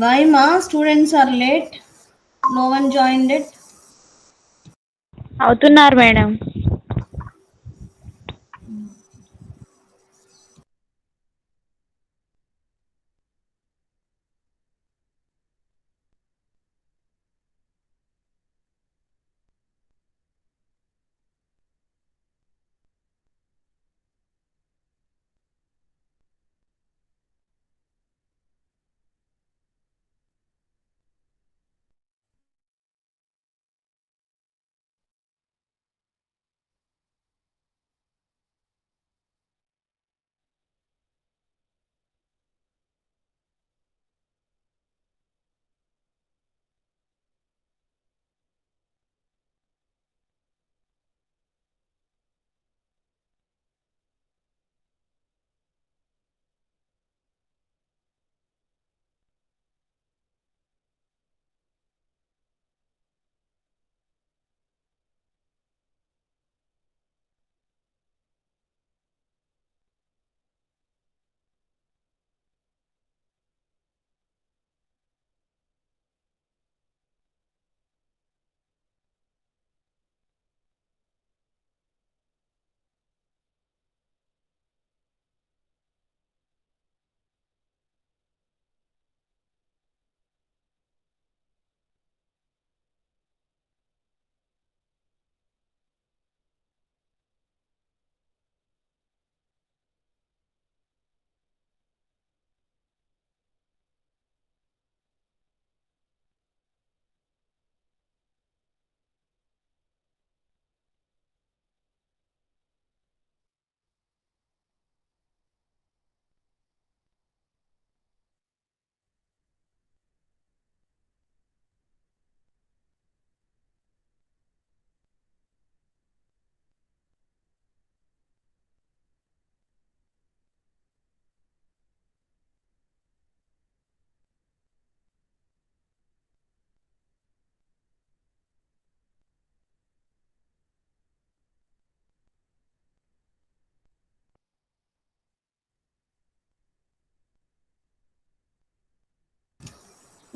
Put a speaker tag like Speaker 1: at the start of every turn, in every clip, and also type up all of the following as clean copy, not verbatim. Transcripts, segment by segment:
Speaker 1: Why ma? Students are late. No one joined it.
Speaker 2: అవుతున్నారు madam.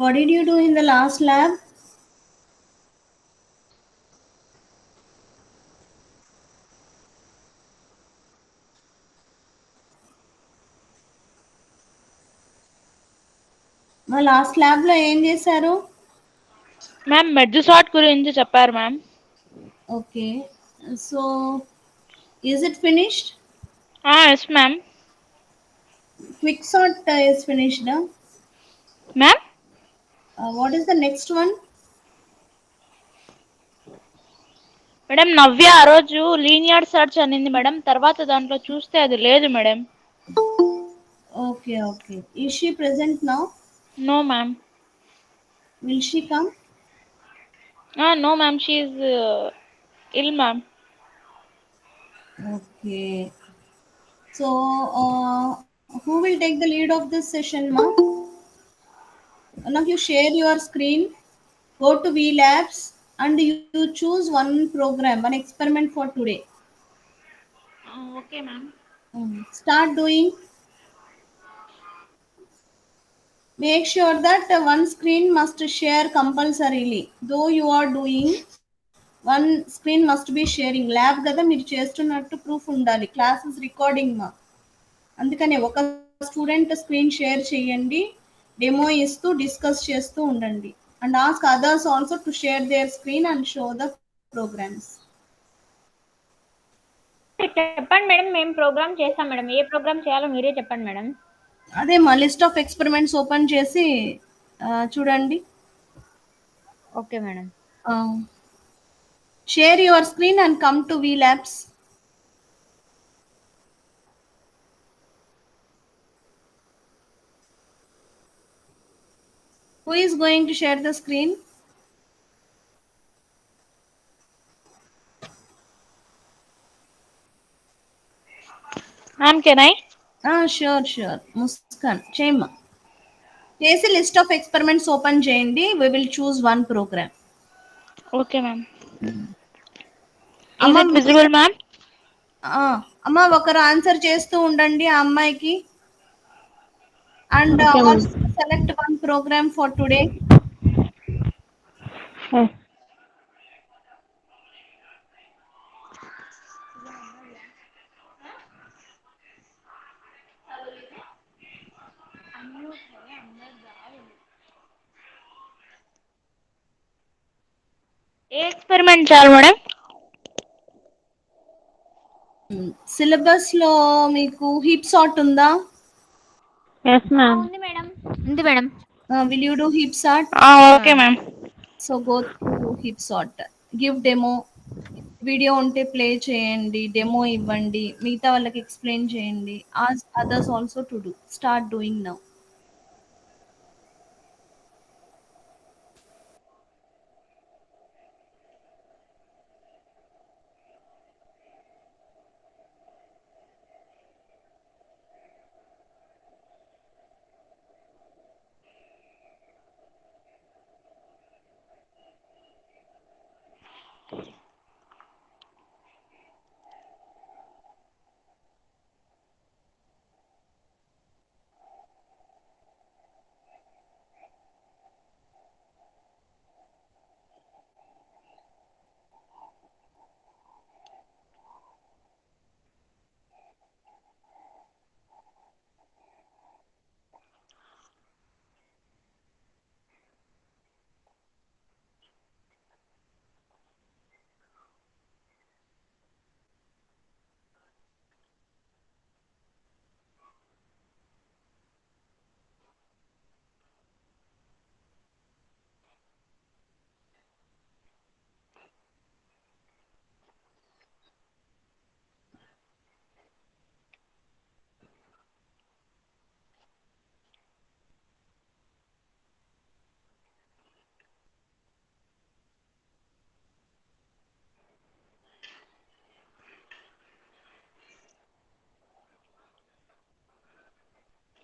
Speaker 1: What did you do in the last lab? మా last ల్యాబ్లో ఏం చేశారు?
Speaker 2: Ma'am merge sort గురించి చెప్పారు ma'am.
Speaker 1: Okay, so is it finished?
Speaker 2: Yes ma'am.
Speaker 1: Quick sort is finished.
Speaker 2: Ma'am
Speaker 1: What is the next one?
Speaker 2: Madam Navya ఆ రోజు linear search అనింది madam, తర్వాత దాంట్లో చూస్తే అది లేదు madam.
Speaker 1: Okay, okay. Is she present now?
Speaker 2: No ma'am.
Speaker 1: Will she come?
Speaker 2: No ma'am, she ill ma'am.
Speaker 1: Okay. So, who will take the lead of this session, ma? One of you share your screen, go to V Labs, and you choose one program, one experiment for today.
Speaker 2: Okay ma'am.
Speaker 1: Start doing. Make sure that one screen must share compulsorily. Though you are doing, one screen must be sharing. Lab కదా మీరు చేస్తున్నట్టు proof ఉండాలి. Classes recording మా, అందుకనే ఒక student screen share చేయండి, demo ఇస్తూ discuss చేస్తూ ఉండండి. And ask others also to share their screen and show the programs.
Speaker 3: చెప్పండి మేడం, మేము ప్రోగ్రామ్ చేస్తాం మేడం. ఏ ప్రోగ్రామ్ చేయాలో మీరే చెప్పండి మేడం.
Speaker 1: అదే మా లిస్ట్ ఆఫ్ ఎక్స్పెరిమెంట్స్ ఓపెన్ చేసి చూడండి.
Speaker 3: Okay madam.
Speaker 1: Share your screen and come to V labs. Who is going to share the screen?
Speaker 2: Ma'am can I?
Speaker 1: Sure. Muskan, చేయమ్మా. చేసి లిస్ట్ ఆఫ్ ఎక్స్పెరిమెంట్స్ ఓపెన్ చేయండి. We will choose one program.
Speaker 2: Okay ma'am. Is
Speaker 1: అమ్మ
Speaker 2: it visible ma'am?
Speaker 1: ఒకరు answer చేస్తూ ఉండండి ఆ అమ్మాయికి. And
Speaker 2: Okay, ma'am.
Speaker 1: select one program for today?
Speaker 2: ఏ ఎక్స్పెరిమెంట్ చేయాలి మేడం?
Speaker 1: సిలబస్ లో మీకు హీప్ సార్ట్ ఉందా?
Speaker 4: Yes ma'am.
Speaker 3: ఉంది మేడం. ఉంది madam.
Speaker 1: Will you do heap sort?
Speaker 2: Okay ma'am.
Speaker 1: So go to heap sort. Give demo. Video ఉంటే play చేయండి, demo ఇవ్వండి, మిగతా వాళ్ళకి ఎక్స్ప్లెయిన్ చేయండి. Ask others also to do. Start doing now.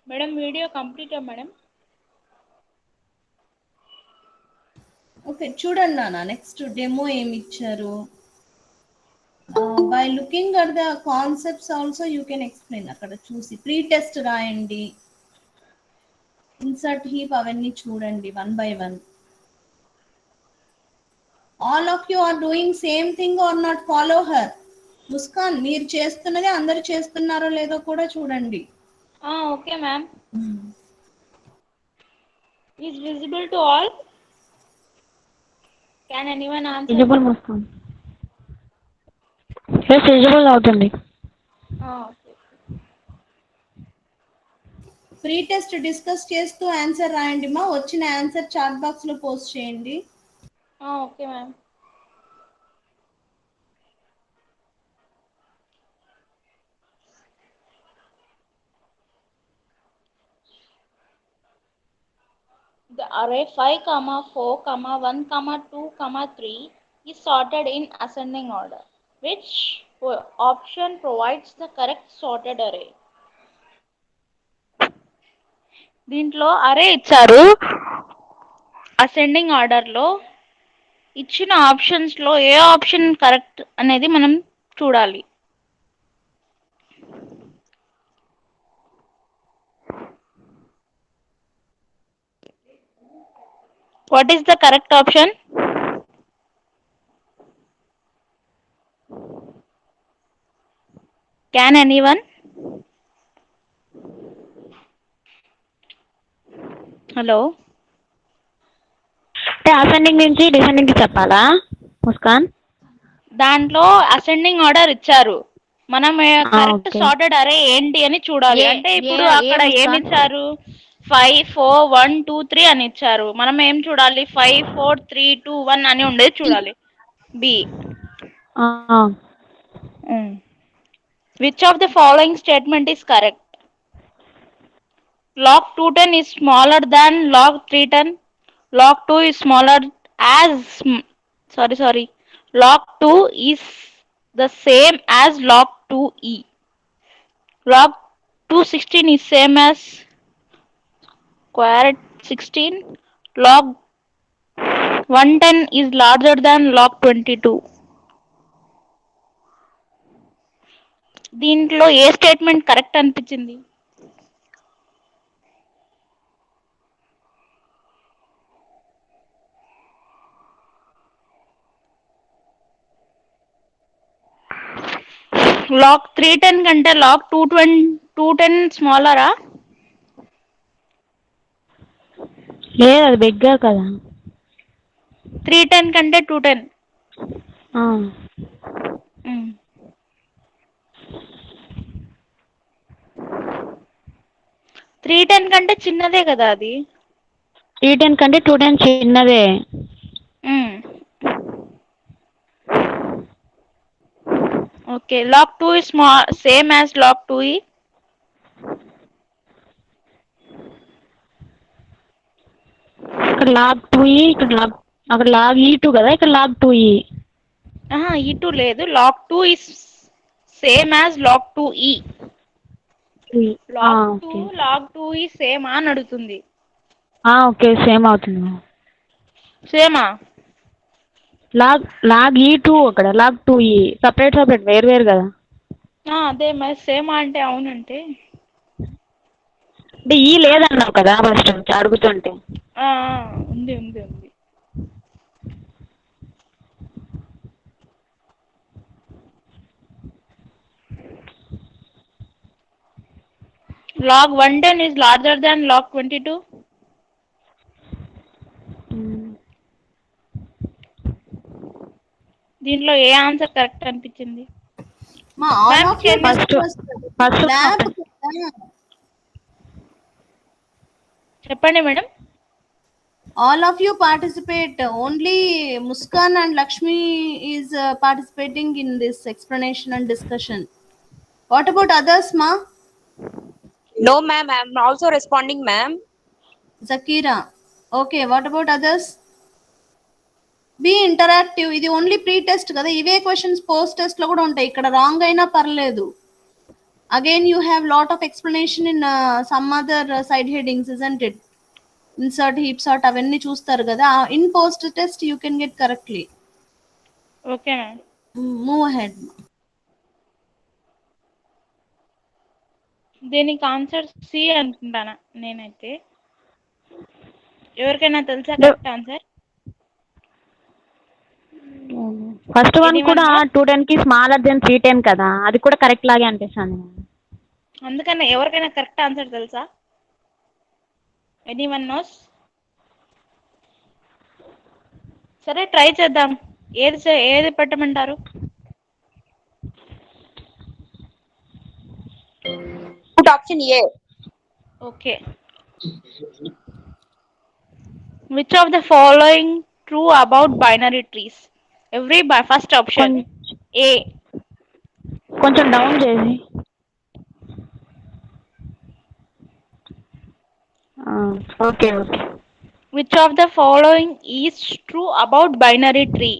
Speaker 2: Madam video కంప్లీటా madam?
Speaker 1: Okay, చూడండి నాన్న. Next demo ఏమి ఇచ్చారు? By looking at the concepts also you can explain. అక్కడ చూసి ప్రీ టెస్ట్ రాయండి, ఇన్సర్ట్ హీప్ అవన్నీ చూడండి one by one. All of you are doing same thing or not? Follow her. Muskan, మీరు చేస్తున్నది అందరు చేస్తున్నారో లేదో కూడా చూడండి.
Speaker 2: Okay ma'am. Is visible to all? Can anyone answer?
Speaker 4: Visible Muskan. Yes, visible అవుతుంది.
Speaker 2: ఓకే.
Speaker 1: ఫ్రీ టెస్ట్ డిస్కస్ చేస్తూ ఆన్సర్ రాయండి మా. వచ్చిన ఆన్సర్ చాట్ బాక్స్ లో పోస్ట్ చేయండి.
Speaker 2: Okay ma'am. The array 5, 4, 1, 2, 3 is sorted in ascending order. Which option provides the correct sorted array? దీంట్లో అరే ఇచ్చారు అసెండింగ్ ఆర్డర్ లో. ఇచ్చిన ఆప్షన్స్ లో ఏ ఆప్షన్ కరెక్ట్ అనేది మనం చూడాలి. What is the correct option? Can anyone? Hello.
Speaker 4: అంటే అసెండింగ్ నుంచి డిసెండింగ్ కి చెప్పాలా ముస్కాన్?
Speaker 2: దాంట్లో అసెండింగ్ ఆర్డర్ ఇచ్చారు. మనం కరెక్ట్ సార్టెడ్ అరే ఏంటి అని చూడాలి. అంటే ఇప్పుడు అక్కడ ఏమి ఇచ్చారు? 5, 4, 1, 2, 3 అని ఇచ్చారు. మనం ఏం చూడాలి? 5, 4, 3, 2, 1 అని ఉండేది చూడాలి. B. Which of the following statement is correct? Log 210 is smaller than log 310. Log 2 is smaller as sorry. Log 2 is the same as log 2e. Log 216 is same as square 16. Log 110 is larger than log 22. దీంట్లో ఏ statement correct అనిపించింది? Log 310 కంటే log 210 స్మాలరా?
Speaker 4: లేదు, అది బిగ్గా కదా.
Speaker 2: 310 కంటే 210. 310 కంటే చిన్నదే కదా అది.
Speaker 4: 310 కంటే 210 చిన్నదే.
Speaker 2: Okay, log 2 is same as log 2e.
Speaker 4: ఇక్కడ log 2e, అక్కడ log e2 కదా, ఇక్కడ log 2e.
Speaker 2: e2 లేదు, log 2 is same as log 2e. log 2 log 2e same అని అడుగుతుంది.
Speaker 4: ఓకే, సేమ్ అవుతుంది.
Speaker 2: సేమా?
Speaker 4: log e2 అక్కడ log 2e సపరేట్ వేరు వేరు కదా.
Speaker 2: అదే మరి సేమా అంటే అవునంటే.
Speaker 4: అంటే ఈ లేదన్నావు కదా ఫస్ట్ అడుగుతుంటే.
Speaker 2: ఉంది ఉంది ఉంది. log 110 is larger than log 22. దీంట్లో ఏ ఆన్సర్ కరెక్ట్ అనిపించింది? చెప్పండి madam.
Speaker 1: All of you participate. Only Muskan and Lakshmi is participating in this explanation and discussion. What about others, ma?
Speaker 5: No, ma'am. I am also responding, ma'am.
Speaker 1: Zakira. Okay. What about others? Be interactive. ఇది only pre test కదా, ఇవే questions post test లో కూడా ఉంటాయి. ఇక్కడ wrong అయినా పర్లేదు. Again you have lot of explanation in some other side headings, isn't it? Insert, heap sort అవన్నీ చూస్తారు కదా. In post test you can get correctly.
Speaker 2: Okay ma'am,
Speaker 1: move ahead.
Speaker 2: దీనికి ఆన్సర్ సి అనుకుంటానా నేనైతే. ఎవరికైనా తెలుసా కరెక్ట్ ఆన్సర్?
Speaker 4: ఫస్ట్ వన్ కూడా 210 కి smaller then 310 కదా, అది కూడా కరెక్ట్ లాగే అనిపిస్తుంది.
Speaker 2: అందుకని ఎవరికైనా కరెక్ట్ ఆన్సర్ తెలుసా? Anyone knows? సరే ట్రై చేద్దాం. ఏది పెట్టమంటారు?
Speaker 5: Option A.
Speaker 2: Okay. Which of the following true about binary trees? First option A.
Speaker 4: కొంచెం డౌన్ చేసి. Okay okay.
Speaker 2: Which of the following is true about binary tree?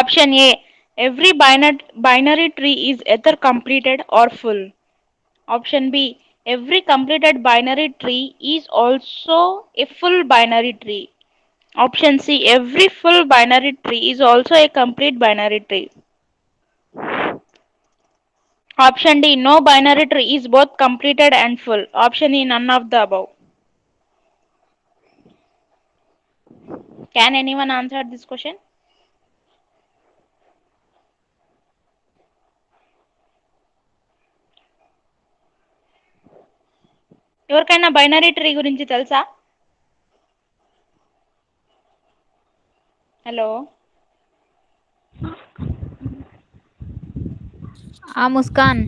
Speaker 2: Option A. Every binary tree is either completed or full. Option B. Every completed binary tree is also a full binary tree. Option C. Every full binary tree is also a complete binary tree. Option D. No binary tree is both completed and full. Option E. None of the above. Can anyone answer this question? ఎవరికైనా binary tree గురించి తెలుసా? Hello,
Speaker 3: Muskan.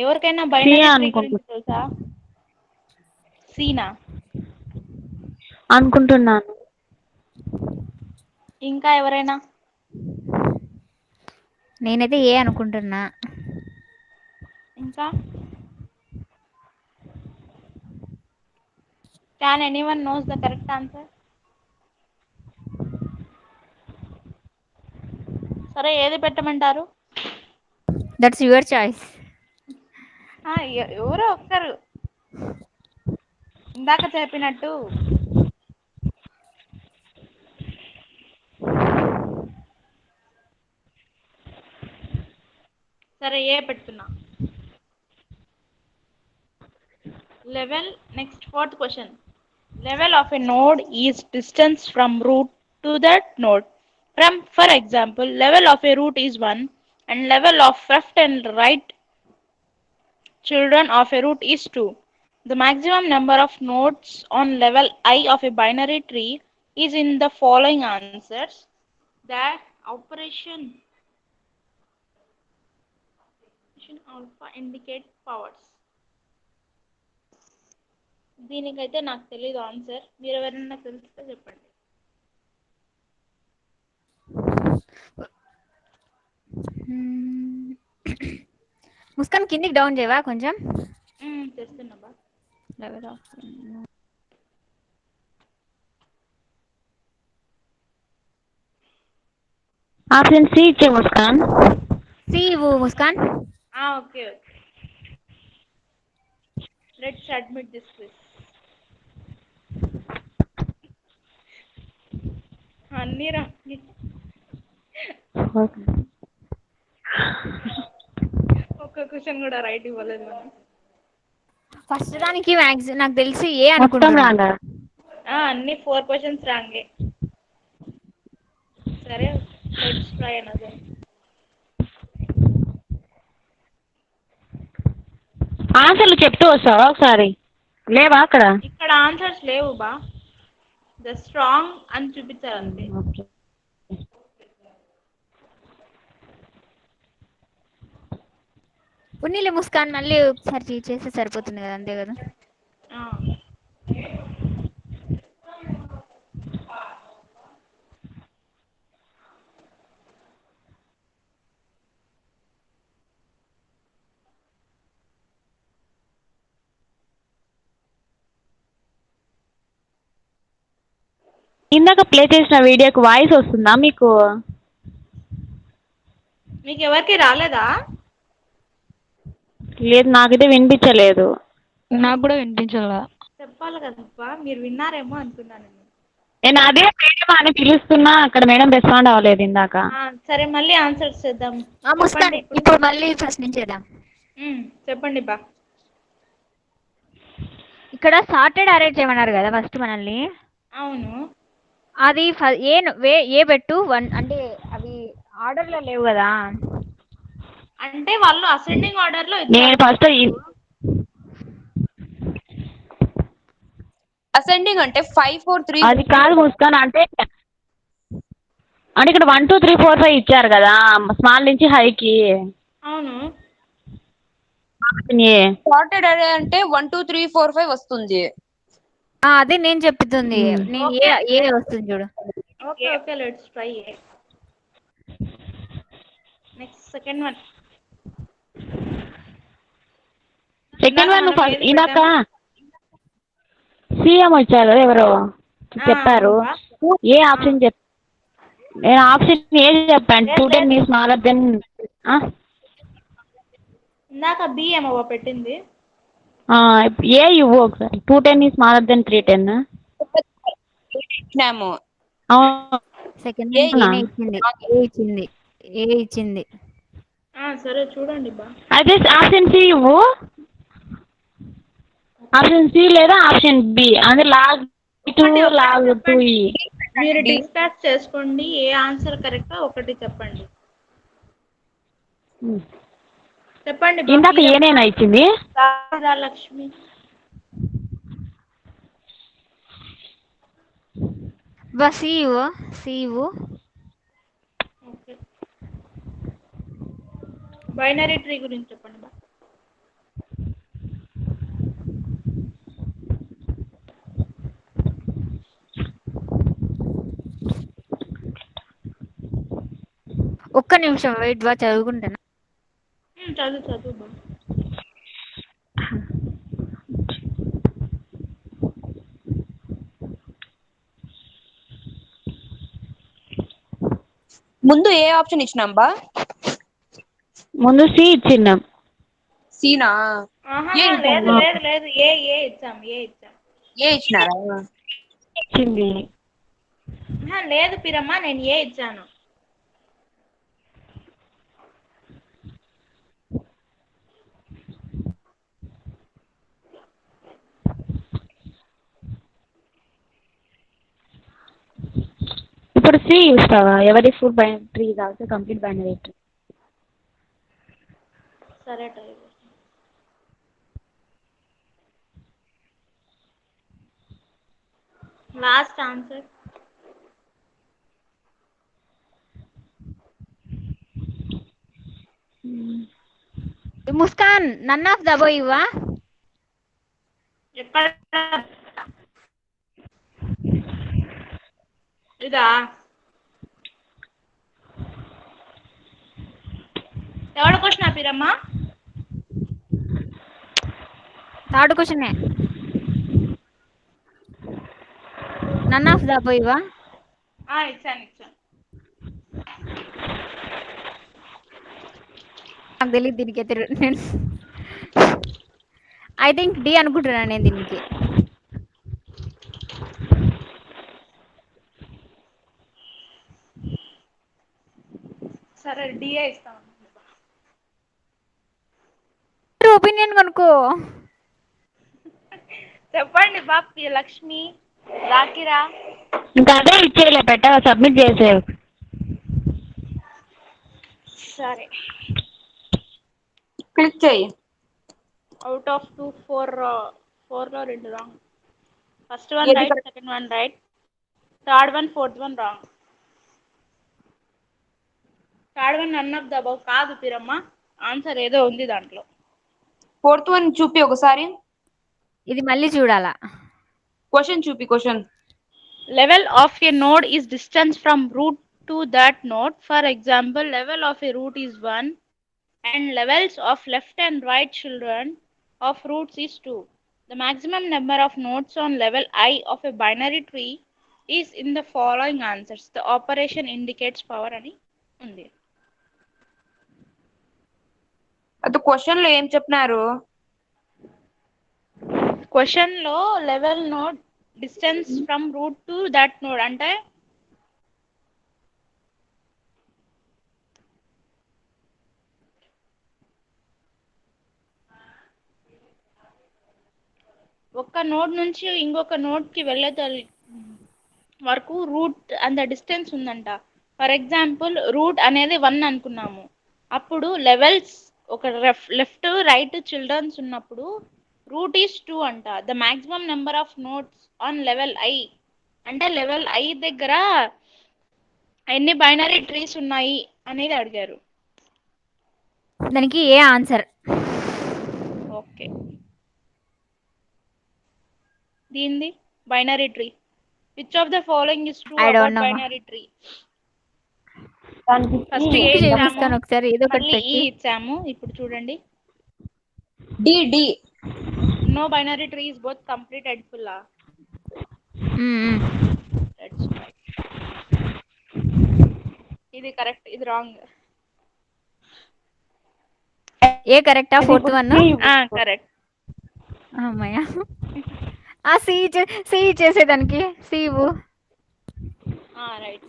Speaker 2: ఎవరికైనా binary tree గురించి తెలుసా? సీనా
Speaker 4: అనుకుంటున్నాను.
Speaker 2: ఇంకా ఎవరైనా?
Speaker 3: నేనైతే ఏ అనుకుంటున్నా.
Speaker 2: ఇంకా? Can anyone knows the correct answer? సరే ఏది పెట్టమంటారు?
Speaker 3: That's your choice.
Speaker 2: ఎవరో ఒక్కరు ఇందాక చెప్పినట్టు. సరే ఏ పెడుతున్నా. Next fourth question. Level of a node is distance from root to that node. For example, level of a root is 1 and level of left and right children of a root is 2. The maximum number of nodes on level I of a binary tree is in the following answers. That operation alpha indicate powers. దీనికైతే నాకు తెలియదు answer. మీరు ఎవరైనా తెలిస్తే చెప్పండి.
Speaker 6: ముస్కాన్ కిందికి down చేయవా కొంచెం?
Speaker 2: చేస్తున్నా బా.
Speaker 6: లెవెల్ ఆఫ్
Speaker 4: ఆప్షన్ సి ఇచ్చే ముస్కాన్.
Speaker 6: సి ఇవ్వు Muskan.
Speaker 2: Okay. Let's admit this quiz. అన్నీ రాంగ్. ఒక్క క్వశ్చన్ కూడా రైట్ ఇవ్వలేదు మనం.
Speaker 6: ఫస్ట్ దానికి నాకు తెలిసి ఏ అనుకుంటున్నా.
Speaker 2: అన్ని 4 క్వశ్చన్స్ రాంగే. సరే, లెట్స్ ట్రై అనదర్.
Speaker 4: ఆన్సర్లు చెప్తూ వస్తావా ఒకసారి? లేవా అక్కడ?
Speaker 2: ఇక్కడ ఆన్సర్స్ లేవు బా. ద స్ట్రాంగ్ అని చూపించారు అంతే.
Speaker 6: ఉన్నిలే ముస్కాన్, మళ్ళీ ఒకసారి చేస్తే సరిపోతుంది కదా, అంతే కదా.
Speaker 4: ఇందాక ప్లే చేసిన వీడియోకి వాయిస్ వస్తుందా మీకు?
Speaker 2: మీకు ఎవరికి రాలేదా?
Speaker 4: లేదు, నాకైతే వినిపించలేదు.
Speaker 6: నాకు కూడా వినిపించలే.
Speaker 2: చెప్పాలి కదప్పా, మీరు విన్నారేమో అనుకున్నాను.
Speaker 4: నేను అదే మేడం అని పిలుస్తున్నా, అక్కడ మేడం రెస్పాండ్ అవ్వలేదు ఇందాక.
Speaker 2: సరే, మళ్ళీ ఆన్సర్స్ చేద్దాం.
Speaker 6: ఇప్పుడు మళ్ళీ ఫస్ట్ నుంచి చేద్దాం.
Speaker 2: చెప్పండి బా.
Speaker 6: ఇక్కడ సార్టెడ్ అరే చేయమన్నారు కదా ఫస్ట్ మనల్ని.
Speaker 2: అవును.
Speaker 6: అది ఏ పెట్టు 1 అంటే అవి ఆర్డర్ లో లేవు కదా.
Speaker 2: అంటే వాళ్ళు అసెండింగ్ ఆర్డర్ లో
Speaker 4: నేను ఫస్ట్
Speaker 5: అసెండింగ్ అంటే 5 4 3
Speaker 4: అది కాదు ముస్కాన్. అంటే ఇక్కడ 1 2 3 4 5 ఇచ్చారు కదా స్మాల్ నుంచి హైకి.
Speaker 2: అవును.
Speaker 5: సార్టెడ్ అరే అంటే 1 2 3 4 5 వస్తుంది.
Speaker 6: అదే నేను చెప్తుంది. నేను ఏ వస్తుంది చూడు.
Speaker 2: Okay okay, let's try. Next second one
Speaker 4: ఇందాక సీఎం వచ్చారు కదా, ఎవరో చెప్పారు. ఏ ఆప్షన్ నేను ఆప్షన్ ఏ చెప్పాను. 2 10 మీ స్మాలర్ దెన్.
Speaker 2: ఇందాక బి ఏమో పెట్టింది.
Speaker 4: ఏ ఇవ్వు ఒకసారి. 2 10 ఈ స్మాలర్ దెన్ 3 10.
Speaker 6: సెకండ్ ఏ ఇచ్చింది.
Speaker 2: సరే చూడండి బా.
Speaker 4: అయితే ఆప్షన్ సి ఇవ్వు. ఆప్షన్ సి లేదా ఆప్షన్ బి. అంటే లాగ్ 2 లాగ్ 2.
Speaker 2: మీరు డిస్కస్ చేసుకోండి. ఏ ఆన్సర్ కరెక్ట్ ఒకటి చెప్పండి. చెప్పండి.
Speaker 4: ఇందాక ఏనేనా ఇచ్చింది?
Speaker 2: లక్ష్మి. ఓకే, బైనరీ ట్రీ గురించి చెప్పండి బా.
Speaker 6: ఒక్క నిమిషం వెయిట్ బా, చదువుకుంటాను.
Speaker 2: చదువు బా.
Speaker 5: ముందు ఏ ఆప్షన్ ఇచ్చినాం బా?
Speaker 4: ముందు సి ఇచ్చినాం.
Speaker 5: సీనా?
Speaker 2: లేదు లేదు లేదు, ఏ ఇచ్చాం. ఏ
Speaker 5: ఇచ్చినారా?
Speaker 4: ఇచ్చింది.
Speaker 2: లేదు పిరమ్మ, నేను ఏ ఇచ్చాను.
Speaker 4: ఇప్పుడు సి ఇస్తావా? Every full binary tree is also complete binary tree.
Speaker 2: సరే ట్రై చేస్తాను. Last answer.
Speaker 6: Muskan none of the above ఇవ్వా?
Speaker 2: ఎక్కడ? ఇదా? ఎవడ క్వశ్చన్ ఆపిరమ్మా?
Speaker 6: థర్డ్ క్వశ్చనే. నన్ ఆఫ్ ద అబోవ్ ఇవ్వా?
Speaker 2: ఇచ్చాను.
Speaker 6: నాకు తెలియదు దీనికి అయితే నేను ఐ థింక్ డి అనుకుంటున్నాను నేను దీనికి.
Speaker 2: సరే డిఏ ఇస్తాను.
Speaker 6: ఒపీనియన్ కనుకో.
Speaker 2: చెప్పండి బాబు. లక్ష్మి, రాకిరా.
Speaker 4: ఇంకా అదే ఇచ్చేయలే, పెట్టా సబ్మిట్ చేసేవు.
Speaker 2: సరే.
Speaker 5: క్లిక్ చేయి.
Speaker 2: అవుట్ ఆఫ్ 2 4 లో 2 రాంగ్. ఫస్ట్ వన్
Speaker 5: ఏది
Speaker 2: right,
Speaker 5: correct?
Speaker 2: Second one right, third one, fourth one wrong. Third one none of the above కాదు పిరమ్మ. ఆన్సర్ ఏదో ఉంది దాంట్లో.
Speaker 5: ఫోర్త్ వన్ చూపి ఒకసారి.
Speaker 6: ఇది మళ్ళీ చూడాలా?
Speaker 5: క్వశ్చన్ చూపి question.
Speaker 2: Level of a node is distance from root to that node. For example, level of a root is 1 and levels of left and right children of roots is 2. The maximum number of nodes on level I of a binary tree is in the following answers. The operation indicates power అని ఉంది.
Speaker 5: అది question లో ఏం చెప్పినారు?
Speaker 2: Question లో level node distance from root to that node అంటే ఒక node నుంచి ఇంకొక నోడ్ కి వెళ్ళే వరకు రూట్ అంత డిస్టెన్స్ ఉందంట. ఫర్ ఎగ్జాంపుల్ రూట్ అనేది 1 అనుకున్నాము. అప్పుడు లెవెల్స్ ఒక లెఫ్ట్ రైట్ చిల్డ్రన్స్ ఉన్నప్పుడు రూట్ ఈస్ 2 అంట. The maximum number of nodes on level I అంటే లెవెల్ ఐ దగ్గర ఎన్ని బైనరీ ట్రీస్ ఉన్నాయి అనేది అడిగారు.
Speaker 6: దానికి ఏ ఆన్సర్?
Speaker 2: ఓకే, దీనిది binary tree. Which of the following is true
Speaker 6: I don't
Speaker 2: about
Speaker 6: know.
Speaker 2: Binary tree?
Speaker 4: దానికి
Speaker 2: ఫస్ట్ ఏ
Speaker 6: థింక్
Speaker 2: ఇచ్చాము,
Speaker 6: చేపిస్తాను ఒకసారి ఏదో ఒకటి
Speaker 2: మళ్ళీ ఈ
Speaker 6: పెట్టి.
Speaker 2: ఇచ్చాము. ఇప్పుడు చూడండి.
Speaker 5: D D.
Speaker 2: No binary tree is both complete and full. That's right. ఇది కరెక్ట్, ఇది రాంగ్.
Speaker 6: ఏ కరెక్టా? Fourth one
Speaker 2: correct.
Speaker 6: అమ్మయ్య. ఆ సి చేసేదానికి సి ఇవ్వు.
Speaker 2: రైట్.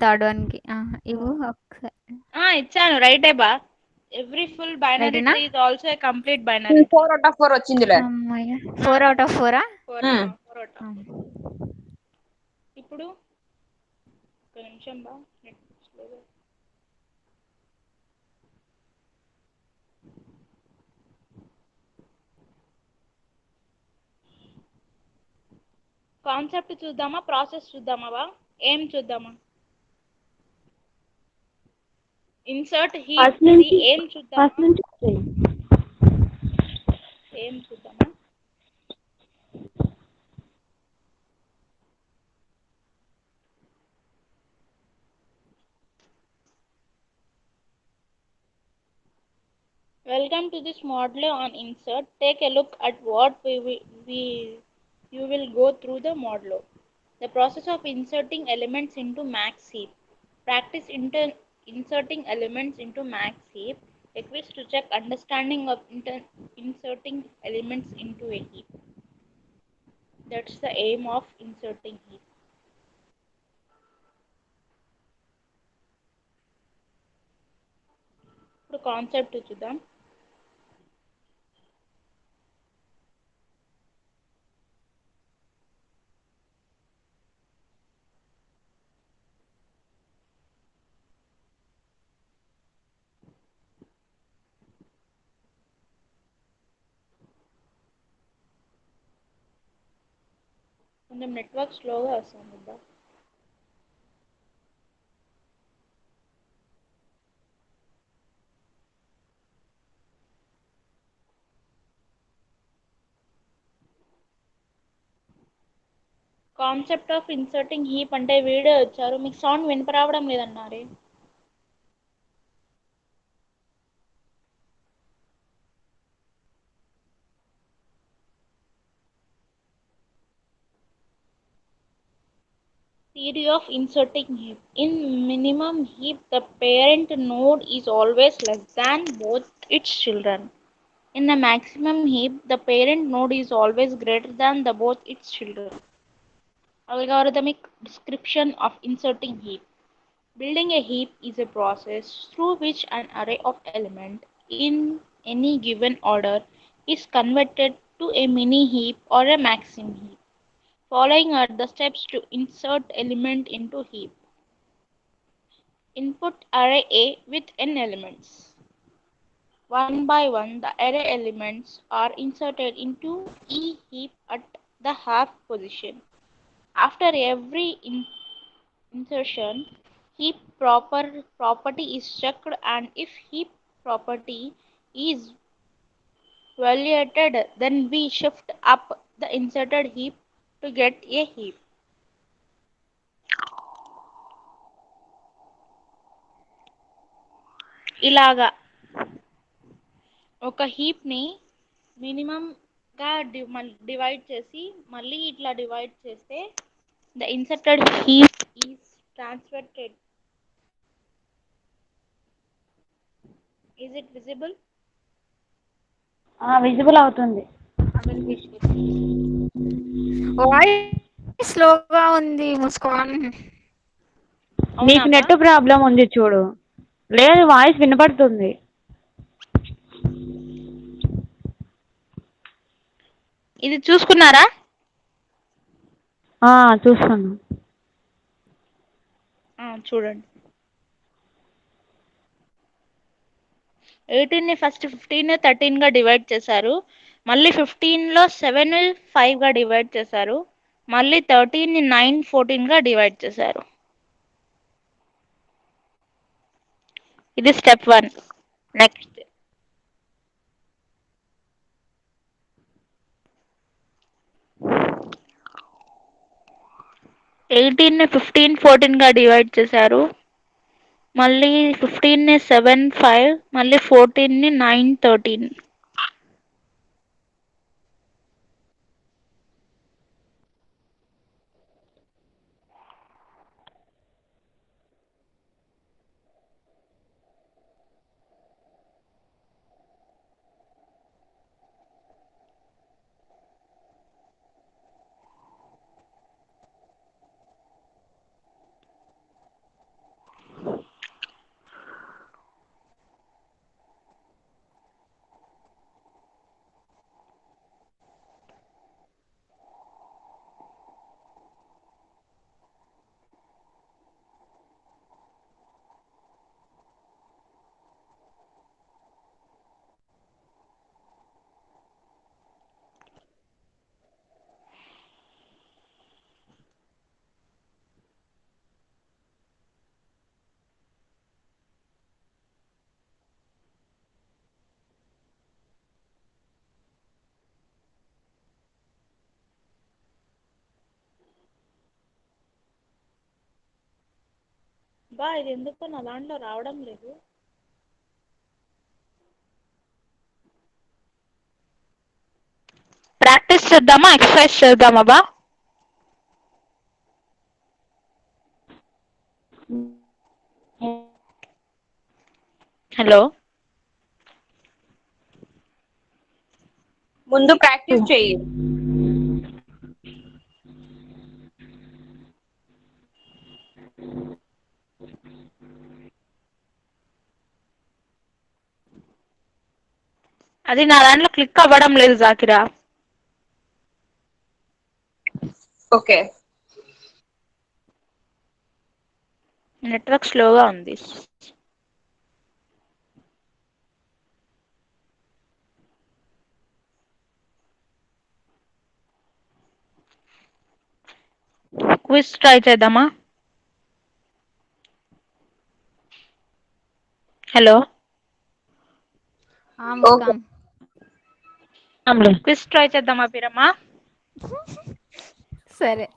Speaker 6: థర్డ్ వన్ కి ఇవ్వు ఒకసారి.
Speaker 2: ఇచ్చాను రైటే బా. ఎవ్రీ ఫుల్ బైనరీ
Speaker 6: రైటేనా?
Speaker 2: Tree is also a complete binary.
Speaker 5: 4 out of 4 వచ్చిందిలే.
Speaker 6: అమ్మయ్య. 4 out of 4.
Speaker 2: 4 ఇప్పుడు ఒక నిమిషం బా. కాన్సెప్ట్ చూద్దామా, ప్రాసెస్ చూద్దామా బా? ఏం చూద్దామా? ఇన్సర్ట్ హీప్ ఏం చూద్దామా? ఏం చూద్దామా? Welcome to this module on insert. Take a look at what you will go through the module. The process of inserting elements into max heap. Practice inserting elements into max heap. A quiz to check understanding of inserting elements into a heap. That's the aim of inserting heap. ఇప్పుడు concept చూద్దాం. కొంచెం network స్లోగా వస్తుంది అబ్బా. Concept of inserting heap అంటే video వచ్చారు, మీకు sound వినపరావడం లేదన్నారే. Theory of inserting heap. In minimum heap, the parent node is always less than both its children. In the maximum heap, the parent node is always greater than the both its children. Algorithmic description of inserting heap. Building a heap is a process through which an array of elements in any given order is converted to a mini heap or a maxim heap. Following are the steps to insert element into heap. Input array A with n elements. One by one, the array elements are inserted into E heap at the half position. After every insertion, heap property is checked, and if heap property is violated, then we shift up the inserted heap to get a heap. ఇలాగా ఒక హీప్ని మినిమంగా divide చేసి మళ్ళీ ఇట్లా divide చేస్తే the inserted heap is transferred. Is it visible?
Speaker 4: Visible అవుతుంది.
Speaker 6: Voice స్లోగా ఉంది ముస్కాన్.
Speaker 4: నీకు నెట్ ప్రాబ్లం ఉంది చూడు. లేదు, వాయిస్ వినపడుతుంది.
Speaker 2: ఇది చూసుకున్నారా?
Speaker 4: చూస్తాను.
Speaker 2: చూడండి. 18ని ఫస్ట్ 15 13గా డివైడ్ చేశారు, మళ్ళీ 15లో 7 5గా డివైడ్ చేశారు, మళ్ళీ 13ని 9 14గా డివైడ్ చేశారు. ఇది స్టెప్ 1. నెక్స్ట్ 18ని 15 14గా డివైడ్ చేశారు, మళ్ళీ 15ని 7 5, మళ్ళీ 14ని 9 13. ఇది ఎందుకో నా దాంట్లో రావడం లేదు. ప్రాక్టీస్ చేద్దామా, ఎక్సర్సైజ్ చేద్దామా బా? హలో,
Speaker 5: ముందు ప్రాక్టీస్ చెయ్యి.
Speaker 2: అది నా దాంట్లో క్లిక్ అవ్వడం లేదు జాకిరా.
Speaker 5: ఓకే,
Speaker 2: నెట్వర్క్ స్లోగా ఉంది. క్విజ్ ట్రై చేద్దామా? హలో,
Speaker 6: ముస్కాన్.
Speaker 2: క్విజ్ ట్రై చేద్దామా పిరమ్మా?
Speaker 6: సరే.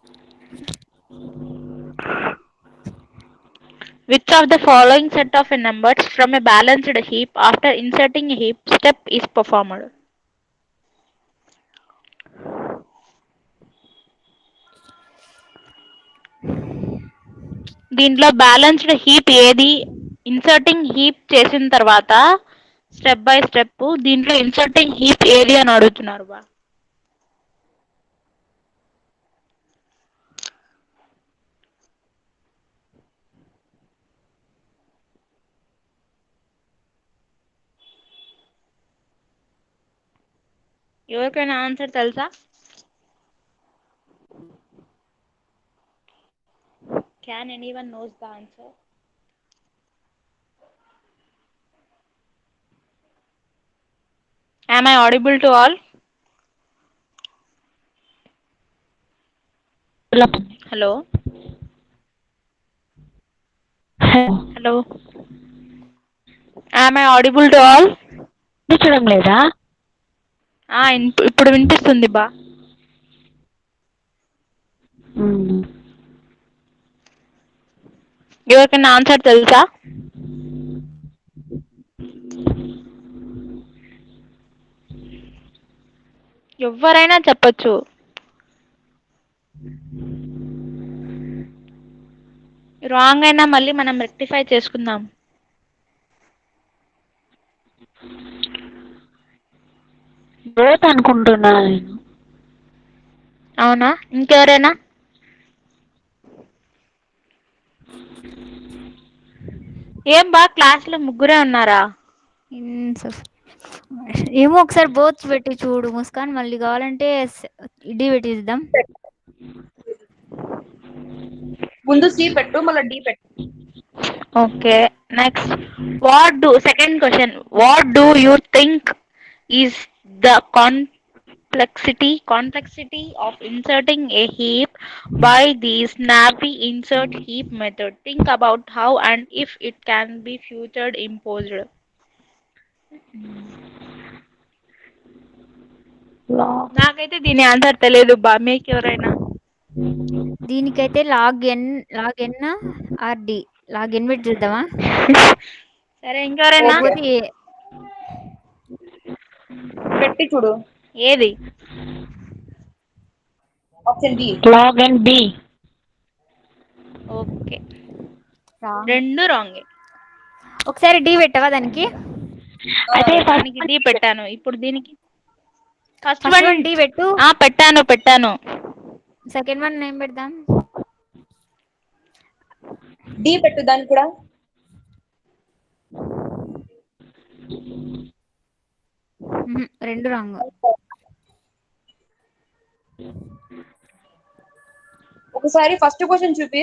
Speaker 2: Which of the following set of numbers from a balanced heap after inserting a heap step is performed? దీంట్లో బ్యాలెన్స్డ్ హీప్ ఏది? ఇన్సర్టింగ్ హీప్ చేసిన తర్వాత స్టెప్ బై స్టెప్ దీంట్లో ఇన్సర్టింగ్ హీప్ ఏది అని అడుగుతున్నారు బా. ఎవరికైనా ఆన్సర్ తెలుసా? Can anyone knows the answer? Am I audible to all? Hello? Hello? Am I audible to all?
Speaker 4: వినిపించడం లేదా?
Speaker 2: ఇప్పుడు వినిపిస్తుంది బా. ఎవరికైనా ఆన్సర్ తెలుసా? ఎవరైనా చెప్పొచ్చు. రాంగ్ అయినా మళ్ళీ మనం రెక్టిఫై చేసుకుందాం.
Speaker 4: బోత్ అనుకుంటున్నా నేను.
Speaker 2: అవునా? ఇంకెవరైనా? ఏం బా క్లాస్లో ముగ్గురే ఉన్నారా?
Speaker 6: ఏమో ఒకసారి బోత్ పెట్టి చూడు ముస్కాన్, మళ్ళీ కావాలంటే డి పెట్టిద్దాం.
Speaker 5: ముందు సి పెట్టు, మళ్ళీ డి పెట్టు.
Speaker 2: Okay, next. Second question, what do you think is the complexity of inserting a heap by the snappy insert heap method? Think about how and if it can be future imposed. నాకైతే దీని answer తెలియదు బా, మీకు ఎవరైనా?
Speaker 6: దీనికైతే log n or D, log n పెట్టి చూద్దామా?
Speaker 2: సరే, ఇంకెవరైనా?
Speaker 5: పెట్టి చూడు.
Speaker 2: ఏది?
Speaker 5: Option D,
Speaker 4: log and B.
Speaker 2: Okay, రెండు రాంగ్.
Speaker 6: ఒకసారి డి పెట్టవా దానికి?
Speaker 2: అదే దానికి డి పెట్టాను, ఇప్పుడు దీనికి ఫస్ట్
Speaker 6: వన్ డి పెట్టు.
Speaker 2: పెట్టాను.
Speaker 6: సెకండ్ వన్ ఏం పెడదాం?
Speaker 5: డి పెట్టు దానికి కూడా.
Speaker 6: రెండు రాంగ్.
Speaker 5: ఒకసారి ఫస్ట్ క్వశ్చన్ చూపి.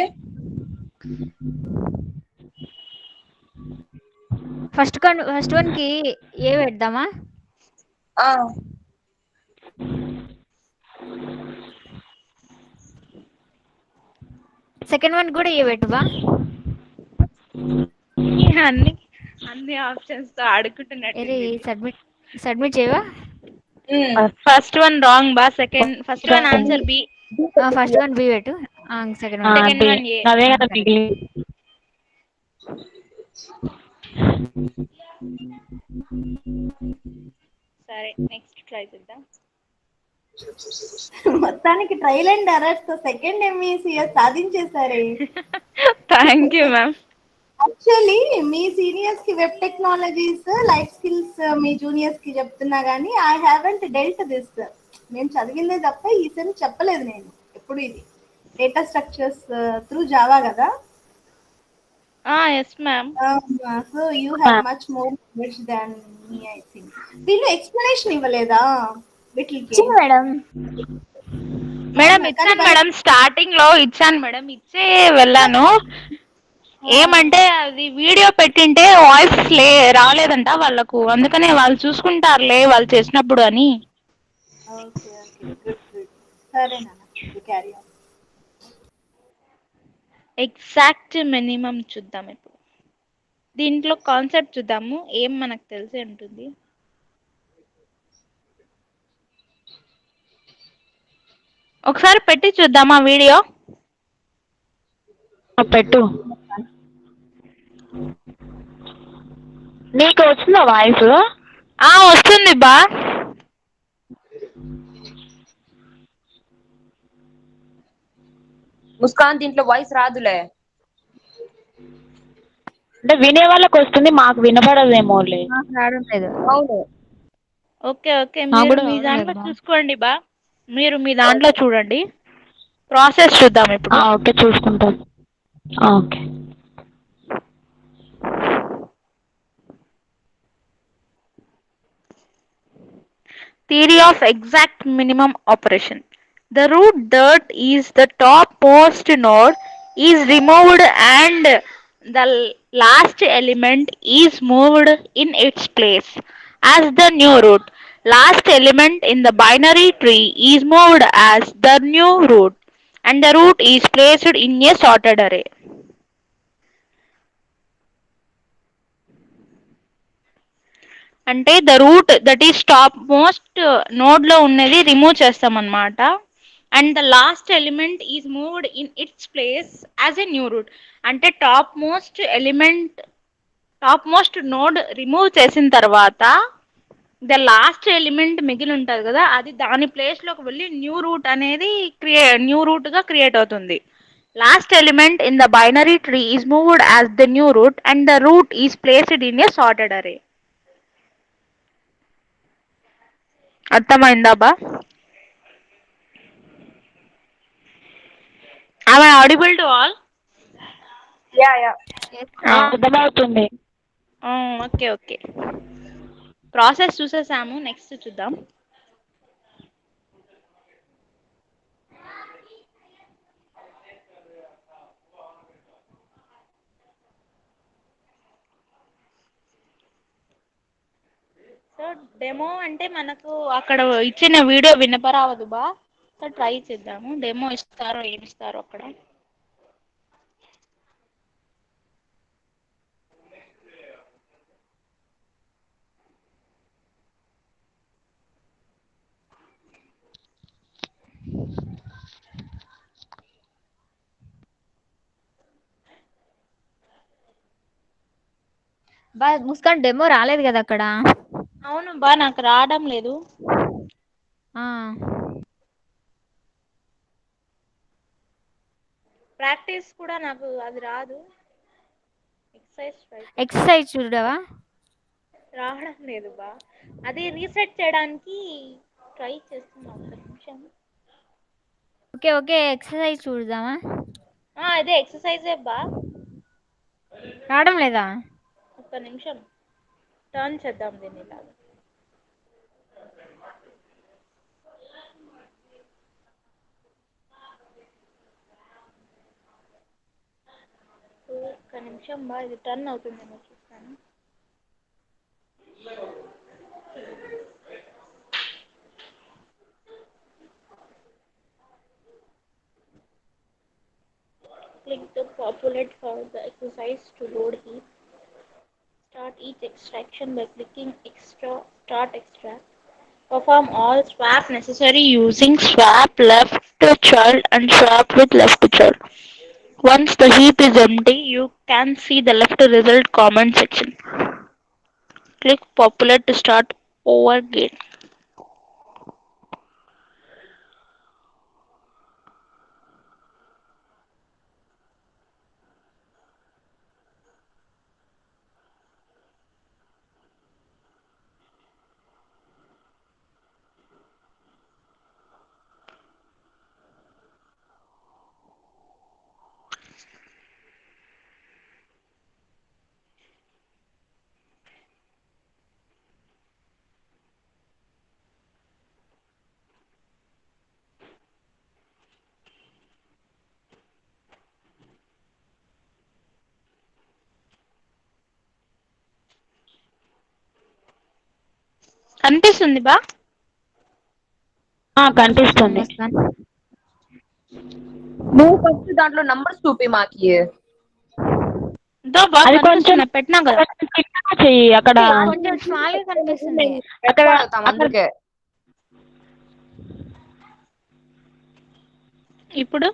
Speaker 6: ఫస్ట్ వన్ కి ఏ పెడదామా? సెకండ్ వన్ కూడా ఏ పెట్టువా?
Speaker 2: అన్ని ఆప్షన్స్ తో ఆడుకుంటున్నట్టు.
Speaker 6: సబ్మిట్ చేయవా?
Speaker 2: ఫస్ట్ వన్ రాంగ్ బా. First one answer B.
Speaker 6: First one B పెట్టు. Second one
Speaker 2: A.
Speaker 4: అదే కదా మిగిలి.
Speaker 2: సరే, నెక్స్ట్ ట్రై చేద్దాం.
Speaker 1: మొత్తానికి ట్రైల్ అండ్ ఎర్రర్స్ తో సెకండ్ ఎంఈసిఎస్ సాధించేసారే.
Speaker 2: Thank you ma'am.
Speaker 1: యాక్చువల్లీ మీ సీనియర్స్ కి వెబ్ టెక్నాలజీస్, లైఫ్ స్కిల్స్ మీ జూనియర్స్ కి చెప్తున్నా గానీ ఐ హావెంట్ డెల్ట్ దిస్. నేను చదివిందే తప్ప ఈసారి చెప్పలేదు నేను ఎప్పుడు. ఇది డేటా స్ట్రక్చర్స్ త్రూ జావా కదా.
Speaker 2: Yes ma'am.
Speaker 1: So you have much more knowledge than me I think. దీనిలో ఎక్స్ప్లెనేషన్ ఇవ్వలేదా వీటికి?
Speaker 2: మేడం ఇచ్చాను మేడం, స్టార్టింగ్ లో ఇచ్చాను మేడం, ఇచ్చే వెళ్ళాను. ఏమంటే అది వీడియో పెట్టింటే వాయిస్ రాలేదంట వాళ్ళకు, అందుకనే వాళ్ళు చూసుకుంటారులే వాళ్ళు చేసినప్పుడు అని. ఎగ్జాక్ట్ మినిమం చూద్దాం ఇప్పుడు. దీంట్లో కాన్సెప్ట్ చూద్దాము, ఏం మనకు తెలిసి ఉంటుంది. ఒకసారి పెట్టి చూద్దామా వీడియో?
Speaker 4: పెట్టు. నీకు వచ్చిందా వాయిస్?
Speaker 2: వస్తుంది బా.
Speaker 5: ముస్కాన్ దీంట్లో వాయిస్ రాదులే.
Speaker 4: అంటే వినే వాళ్ళకి వస్తుంది, మాకు వినపడదేమో.
Speaker 6: రావడం లేదు.
Speaker 5: అవును.
Speaker 2: ఓకే ఓకే, మీరు మీ దాంట్లో చూసుకోండి బా. మీరు మీ దాంట్లో చూడండి. ప్రాసెస్ చూద్దాం ఇప్పుడు.
Speaker 4: ఓకే, చూసుకుంటాం. Okay.
Speaker 2: Theory of exact minimum operation. The root that is the topmost node is removed and the last element is moved in its place as the new root. Last element in the binary tree is moved as the new root and the root is placed in a sorted array. అంటే the root that is top most node లో ఉన్నది remove చేస్తాం అన్నమాట. And the last element is moved in its place as a new root. అంటే top most node remove చేసిన తర్వాత the last element మిగిలి ఉంటుంది కదా, అది దాని ప్లేస్ లోకి వెళ్ళి న్యూ రూట్ గా క్రియేట్ అవుతుంది. Last element in the binary tree is moved as the new root and the root is placed in a sorted array. అర్థమైందా బా? Am I audible to all?
Speaker 5: Yeah.
Speaker 4: అర్థమవుతుంది.
Speaker 2: Okay okay, process చూసేసాము. Next చూద్దాం. So demo అంటే మనకు అక్కడ ఇచ్చిన video వినపరావదు బా. సో ట్రై చేద్దాము, డెమో ఇస్తారో ఏమి ఇస్తారో అక్కడ.
Speaker 6: ముస్కాన్ డెమో రాలేదు కదా అక్కడ.
Speaker 2: అవును బా, నాకు రావడం లేదు. ప్రాక్టీస్ కూడా నాకు అది రాదు.
Speaker 6: ఎక్సర్సైజ్ చూడవా?
Speaker 2: రావడం లేదు బా. అది రీసెట్ చేయడానికి ట్రై చేస్తున్నా, ఒక్క నిమిషం.
Speaker 6: ఓకే ఓకే, ఎక్సర్సైజ్ చూద్దామా?
Speaker 2: అదే ఎక్సర్సైజే బా.
Speaker 6: రావడం లేదా?
Speaker 2: ఒక్క నిమిషం, టర్న్ చేద్దాం దీన్ని ఇలాగా. ఒక్క నిమిషం బా, ఇది టర్న్ అవుతుందేమో చూస్తాను. Click the populate for the exercise to load heap. Start each extraction by clicking start extract. Perform all swap necessary using swap left child and swap with left child. Once the heap is empty, you can see the left result comment section. Click populate to start over again. కనిపిస్తుంది బా?
Speaker 4: కనిపిస్తుంది.
Speaker 5: నువ్వు first దాంట్లో numbers చూపి మాకి.
Speaker 2: దో బాగా
Speaker 4: అది కొంచెం
Speaker 2: కనిపిస్తున్నాయి, పెట్టినా కదా.
Speaker 4: చిన్నగా చెయ్యి అక్కడ.
Speaker 6: కొంచెం స్మాల్ గా కనిపిస్తుంది.
Speaker 4: అక్కడ
Speaker 5: అడుగుతాం అందుకే.
Speaker 2: ఇప్పుడు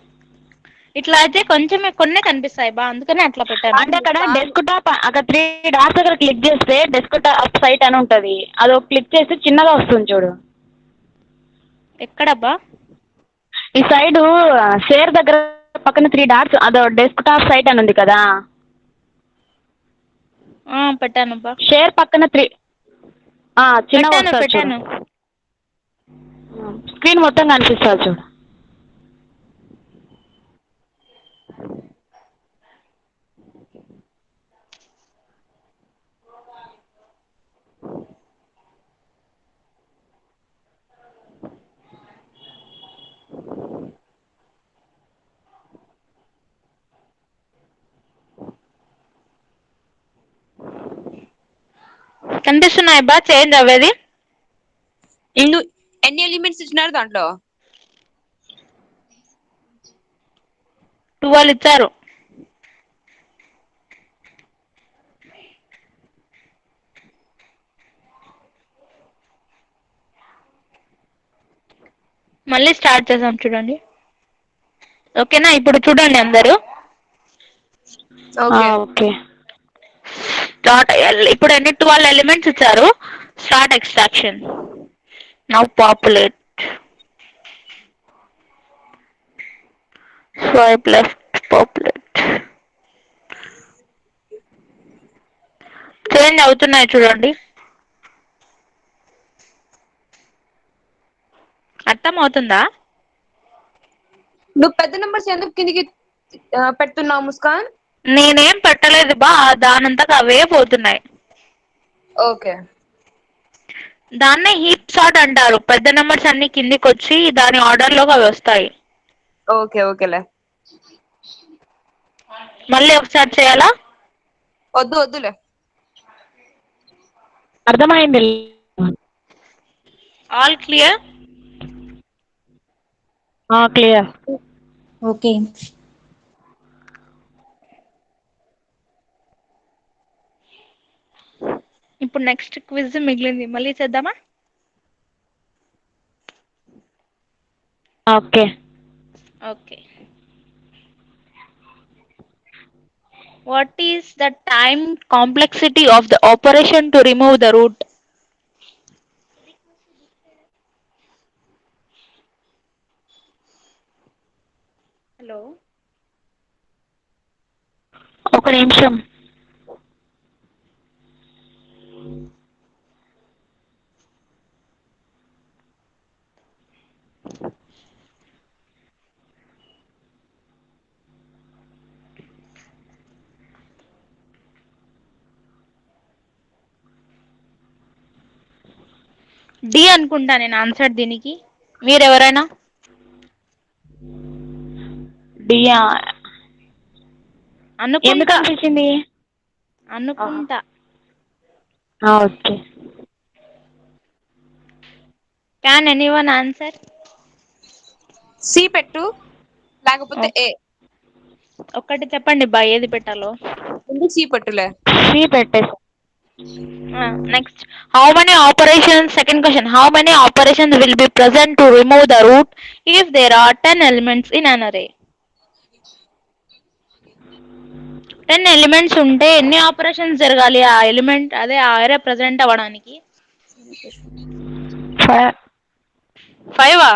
Speaker 2: ఇట్లా అయితే కొంచెం కొన్ని కనిపిస్తాయి బా, అందుకనే అట్లా పెట్టాను.
Speaker 4: అంటే అక్కడ డెస్క్ టాప్ అక్కడ 3 డాట్స్ దగ్గర క్లిక్ చేస్తే డెస్క్ టాప్ సైట్ అని ఉంటది, అది ఒక క్లిక్ చేస్తే చిన్నగా వస్తుంది చూడు.
Speaker 2: ఎక్కడబ్బా?
Speaker 4: ఈ సైడ్ షేర్ దగ్గర పక్కన 3 డాట్స్, అదో డెస్క్ టాప్ సైట్ అని ఉంది కదా.
Speaker 2: పెట్టానబ్బా.
Speaker 4: షేర్ పక్కన 3 చిన్నగా వస్తుంది చూడు.
Speaker 2: పెట్టాను.
Speaker 4: స్క్రీన్ మొత్తం కనిపిస్తుంది చూడు.
Speaker 2: కనిపిస్తున్నాయి బా, చేంజ్ అవ్వేది.
Speaker 5: ఎన్ని ఎలిమెంట్స్ ఇచ్చినారు దాంట్లో?
Speaker 2: 12 ఇచ్చారు. మళ్ళీ స్టార్ట్ చేసాం చూడండి. ఓకేనా? ఇప్పుడు చూడండి అందరూ.
Speaker 4: ఓకే.
Speaker 2: స్టార్ట్. ఇప్పుడు ఎన్ని 12 ఎలిమెంట్స్ ఇచ్చారు. Start extraction. Now populate. Swipe left, populate. Change అవుతున్నాయి చూడండి. అర్థం అవుతుందా?
Speaker 5: నువ్వు పెద్ద నెంబర్స్ ఎందుకు కిందికి పెడుతున్నావు ముస్కాన్?
Speaker 2: నేనేం పెట్టలేదు బా, దానంతకు అవే పోతున్నాయి.
Speaker 5: ఓకే.
Speaker 2: దాన్నే హీప్ సార్ట్ అంటారు. పెద్ద నెంబర్స్ అన్ని కిందికి వచ్చి దాని ఆర్డర్ లోకి అవి వస్తాయి.
Speaker 5: ఓకే ఓకేలే.
Speaker 2: మళ్ళీ ఒకసారి చేయాలా?
Speaker 5: వద్దులే.
Speaker 4: అర్థమైంది.
Speaker 2: All clear?
Speaker 4: క్లియర్.
Speaker 7: ఓకే.
Speaker 2: ఇప్పుడు నెక్స్ట్ క్విజ్ మిగిలింది, మళ్ళీ చేద్దామా?
Speaker 4: Okay.
Speaker 2: What is the time complexity of the operation to remove the root? Hello,
Speaker 4: ఒక నిమిషం.
Speaker 2: డి అనుకుంటా నేను ఆన్సర్ దీనికి. మీరెవరైనా?
Speaker 4: డియా ఎందుకు
Speaker 2: అనుకుంటా.
Speaker 4: అనిపించింది?
Speaker 2: అనుకుంటా.
Speaker 4: Okay.
Speaker 2: Can anyone answer?
Speaker 5: C పెట్టు, లేకపోతే ఏ.
Speaker 2: ఒక్కటి చెప్పండి బా, ఏది పెట్టాలో.
Speaker 5: ముందు సి పెట్టులే.
Speaker 4: సి పెట్టేసి.
Speaker 2: Next, how many operations, second question, how many operations will be present to remove the root if there are 10 elements in an array? 10 elements ఉంటే ఎన్ని ఆపరేషన్స్ జరగాలి ఆ ఎలిమెంట్, అదే ఆ అరే ప్రెసెంట్ అవ్వడానికి? 5.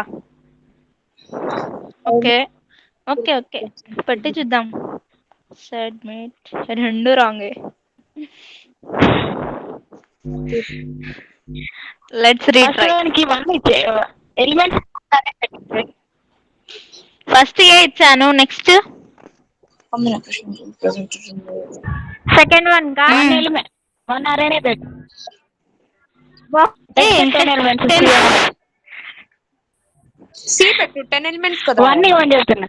Speaker 2: ఓకే, పెట్టి చూద్దాం. సబ్మిట్. రెండు రాంగే. Let's retry.
Speaker 4: Elements
Speaker 2: first A ఇచ్చాను, నెక్స్ట్
Speaker 6: సెకండ్ వన్ కా
Speaker 4: వన్ అరేనే పెట్టు.
Speaker 5: సి పెట్టు, 10 ఎలిమెంట్స్ కదా.
Speaker 4: 1 ఇవ్వండి చెప్తున్నా.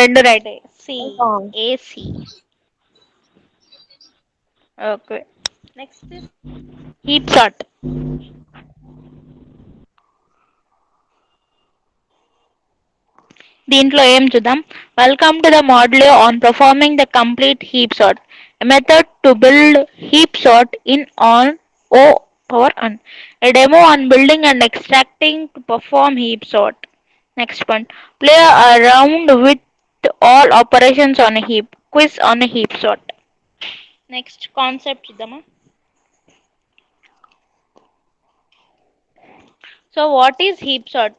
Speaker 2: రెండు రైట్. సి, ఏసి. ఓకే. Next, heap sort. దీంట్లో ఏం చూద్దాం. Welcome to the module on performing the complete heap sort, a method to build heap sort in on O power n, a demo on building and extracting to perform heap sort. Next one, play around with all operations on a heap, quiz on a heap sort. Next concept చూద్దామా. So what is heap sort?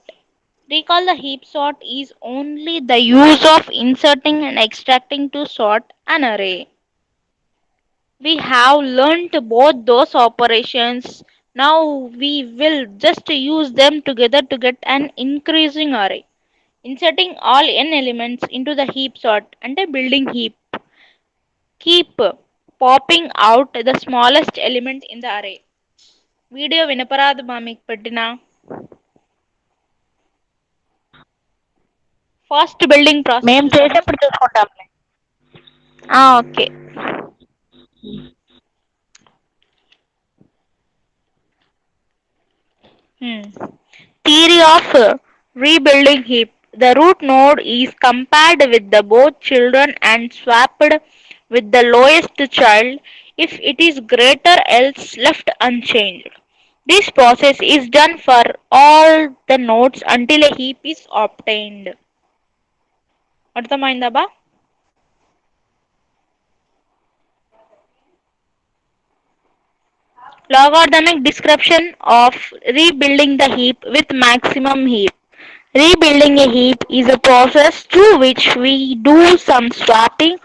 Speaker 2: Recall the heap sort is only the use of inserting and extracting to sort an array. We have learnt both those operations. Now we will just use them together to get an increasing array. Inserting all n elements into the heap sort and a building heap. Keep popping out the smallest element in the array. Video వినపరాదు మా మీకు పెట్టినా. Fast building process
Speaker 4: మేము చేసేప్పుడు చూసుకుంటాంలే.
Speaker 2: Okay. Theory of rebuilding heap. The root node is compared with the both children and swapped with the lowest child if it is greater else left unchanged. This process is done for all the nodes until a heap is obtained. అర్థమైందా బా? Logarithmic description of rebuilding the heap with maximum heap. Rebuilding a heap is a process through which we do some swapping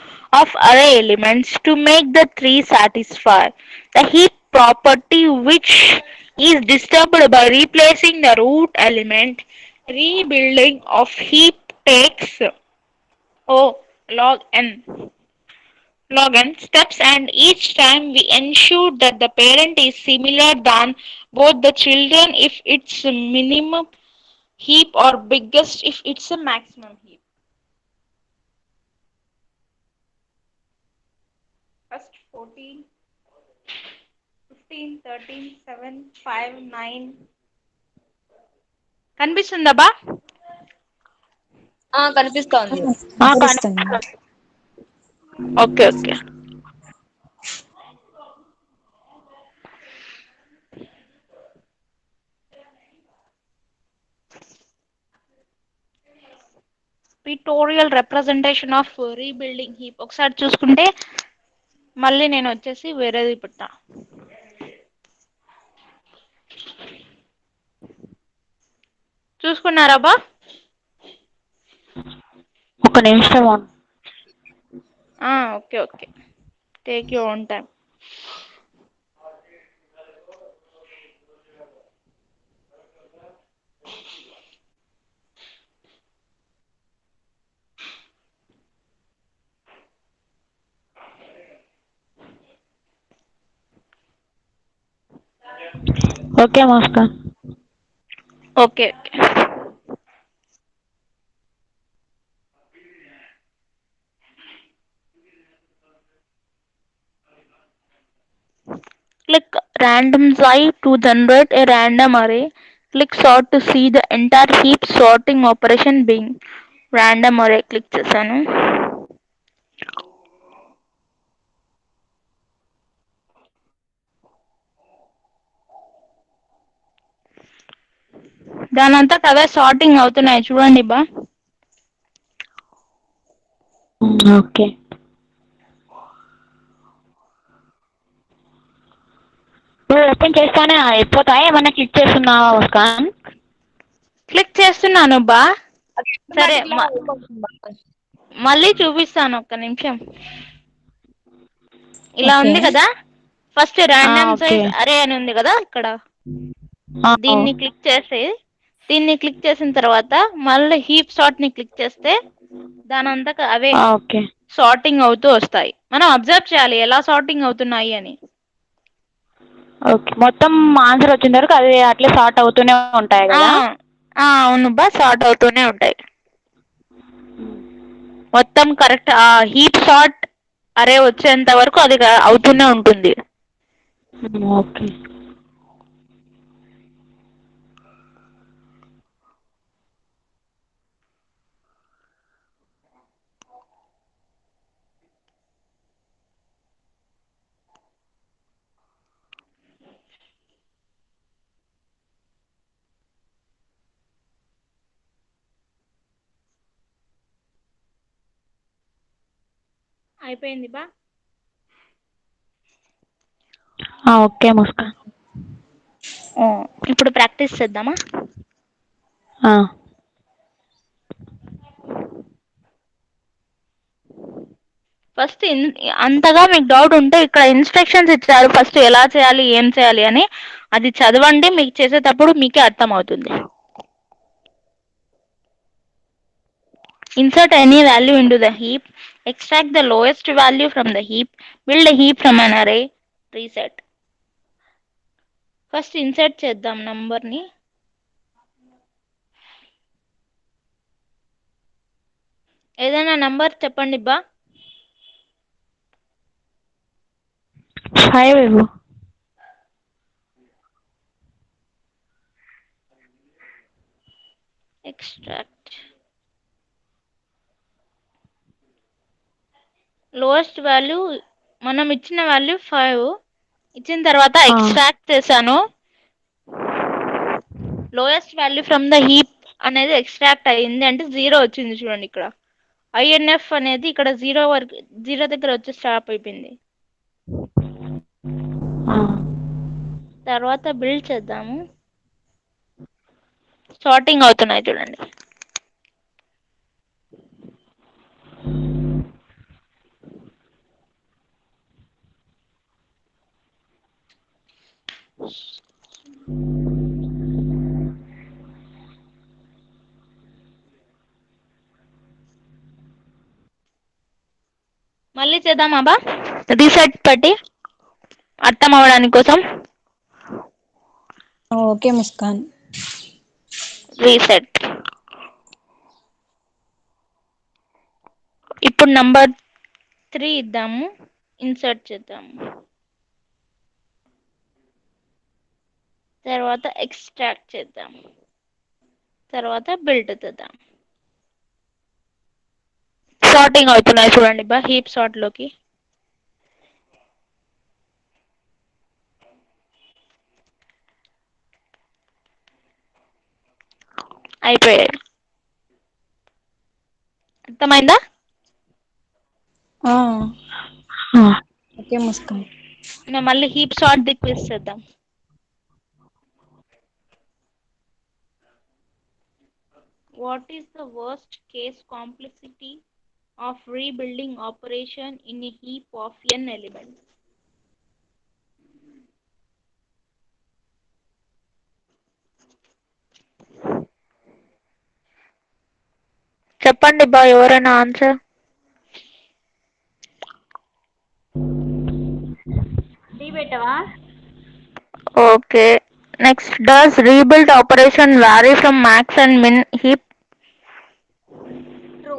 Speaker 2: of array elements to make the tree satisfy the heap property, which is disturbed by replacing the root element. Rebuilding of heap takes log n steps, and each time we ensure that the parent is similar than both the children if it's a minimum heap or biggest if it's a maximum heap. First 14, 15, 13, 7, 5, 9. కనిపిస్తుందా బా?
Speaker 5: కనిపిస్తోంది.
Speaker 2: Okay okay. Pictorial representation of rebuilding heap ఒకసారి చూసుకుంటే మళ్ళీ నేను వచ్చేసి వేరేది పెట్టా. చూసుకున్నారా బా?
Speaker 4: ఒక నిమిషం.
Speaker 2: Okay okay, take your own time.
Speaker 4: Okay master.
Speaker 2: Okay okay. Click random side to generate a random array. Click sort to see the entire heap sorting operation being random array. Click చేశాను. దానంతా అవే sorting అవుతున్నాయి చూడండి బా.
Speaker 4: Okay. Open చేస్తానే అయిపోతాయి. ఏమన్నా click చేస్తున్నావా Muskan?
Speaker 2: Click చేస్తున్నాను బా. సరే మళ్ళీ చూపిస్తాను, ఒక్క నిమిషం. ఇలా ఉంది కదా, ఫస్ట్ ర్యాండమ్ సైజ్ అరే అని ఉంది కదా ఇక్కడ, దీన్ని క్లిక్ చేసిన తర్వాత మళ్ళీ హీప్ సార్ట్ ని క్లిక్ చేస్తే దానంతా అవే సార్టింగ్ అవుతూ వస్తాయి. మనం అబ్జర్వ్ చేయాలి ఎలా సార్టింగ్ అవుతున్నాయి అని.
Speaker 4: ఓకే, మొత్తం ఆన్సర్ వచ్చిన వరకు అది అట్లే సార్ట్ అవుతూనే ఉంటాయి కదా?
Speaker 2: అవును బా, సార్ట్ అవుతూనే ఉంటాయి మొత్తం. కరెక్ట్ హీప్ సార్ట్ అరే వచ్చేంత వరకు అది అవుతూనే ఉంటుంది.
Speaker 4: ఓకే.
Speaker 2: అయిపోయింది బా.
Speaker 4: ఓకే ముస్కాన్.
Speaker 2: ఇప్పుడు ప్రాక్టీస్ చేద్దామా? ఫస్ట్ అంతగా మీకు డౌట్ ఉంటే ఇక్కడ ఇన్స్ట్రక్షన్స్ ఇచ్చారు ఫస్ట్ ఎలా చేయాలి ఏం చేయాలి అని, అది చదవండి. మీకు చేసేటప్పుడు మీకే అర్థమవుతుంది. Insert any value into the heap. Extract the lowest value from the heap. Build a heap from an array. Reset. First insert చేద్దాం నంబర్ని. ఏదైనా నంబర్ చెప్పండి బా.
Speaker 4: 5.
Speaker 2: ఎక్స్ట్రాక్ట్ లోయెస్ట్ వాల్యూ, మనం ఇచ్చిన వాల్యూ 5 ఇచ్చిన తర్వాత ఎక్స్ట్రాక్ట్ చేశాను. Lowest value from the heap అనేది ఎక్స్ట్రాక్ట్ అయ్యింది అంటే 0 వచ్చింది చూడండి ఇక్కడ. ఐఎన్ఎఫ్ అనేది ఇక్కడ 0 వరకు, 0 దగ్గర వచ్చి స్టాప్ అయిపోయింది. తర్వాత బిల్డ్ చేద్దాము. సార్టింగ్ అవుతున్నాయి చూడండి. మళ్ళీ చేద్దామా బా, రీసెట్ పెట్టి అర్థం అవడానికి కోసం.
Speaker 5: ఓకే ముస్కాన్.
Speaker 2: రీసెట్. ఇప్పుడు నంబర్ 3 ఇద్దాము, ఇన్సర్ట్ చేద్దాము. తర్వాత ఎక్స్ట్రాక్ట్ చేద్దాం. తర్వాత బిల్డ్ చేద్దాం. సార్టింగ్ అవుతున్నాయి చూడండి బా హీప్ సార్ట్ లోకి. అయిపోయాయి. అర్థమైందా?
Speaker 5: ఓకే ముస్కాన్.
Speaker 2: మళ్ళీ హీప్ సార్ట్ ది క్విజ్ చేద్దాం. What is the worst case complexity of rebuilding operation in a heap of n elements? చెప్పండి బా ఎవరైనా ఆన్సర్.
Speaker 6: డి పెట్టవా?
Speaker 2: Okay. Next, does rebuild operation vary from max and min heap?
Speaker 6: True.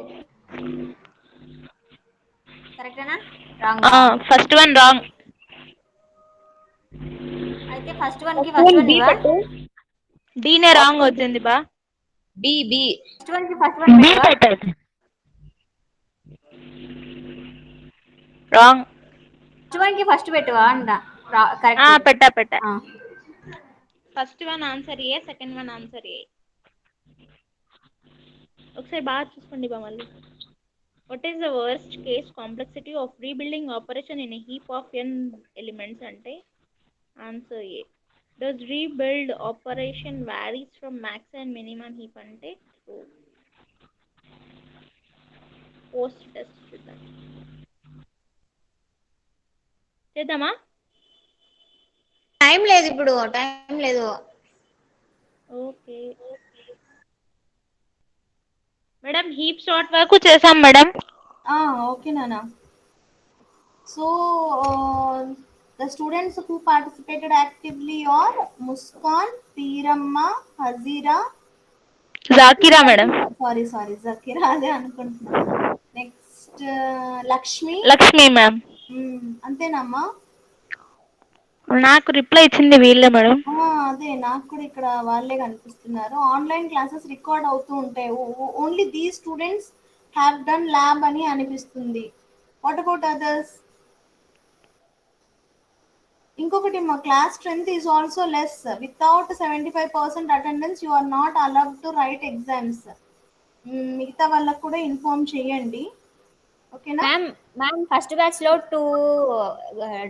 Speaker 6: కరెక్టేనా? Wrong.
Speaker 2: First one wrong.
Speaker 6: అయితే first one కి first one ఇవా?
Speaker 2: డీనే రాంగ్ వచ్చింది బా.
Speaker 5: B B.
Speaker 6: ఫస్ట్ వన్ కి ఫస్ట్ వన్ పెట్టవా?
Speaker 2: రాంగ్.
Speaker 6: ఫస్ట్ వన్ కి ఫస్ట్ పెట్టవా అంట.
Speaker 2: పెట్టా. First one answer A, second one answer A. ఒకసారి బాగా చూసుకోండి బా మళ్ళీ. What is the worst case complexity of rebuilding operation in a heap of n elements అంటే answer A. Does rebuild operation varies from max and minimum heap అంటే true. Post test చేద్దామా?
Speaker 6: Time లేదు ఇప్పుడు, టైం లేదు.
Speaker 2: Okay madam, heap sort వరకు చేసాం madam.
Speaker 1: Okay నానా. So the students who participated actively are Muskan, Peeramma, Hazira,
Speaker 2: Zakira madam.
Speaker 1: Sorry Zakira అదే అనుకుంటున్నా. Next Lakshmi
Speaker 2: ma'am.
Speaker 1: అంతేనమ్మా?
Speaker 2: నాకు రిప్లై ఇచ్చింది వీళ్ళే మేడం.
Speaker 1: అదే నాకు కూడా ఇక్కడ వాళ్ళే కనిపిస్తున్నారు. ఆన్లైన్ క్లాసెస్ రికార్డ్ అవుతూ ఉంటాయి. Only these students have done lab అని అనిపిస్తుంది. What about others? ఇంకొకటి, మా class strength is also less. Without 75% attendance you are not allowed to write exams. మిగతా వాళ్ళకు కూడా ఇన్ఫార్మ్ చేయండి. ఓకేనా?
Speaker 6: మ్యామ్ ఫస్ట్ బ్యాచ్ లో 2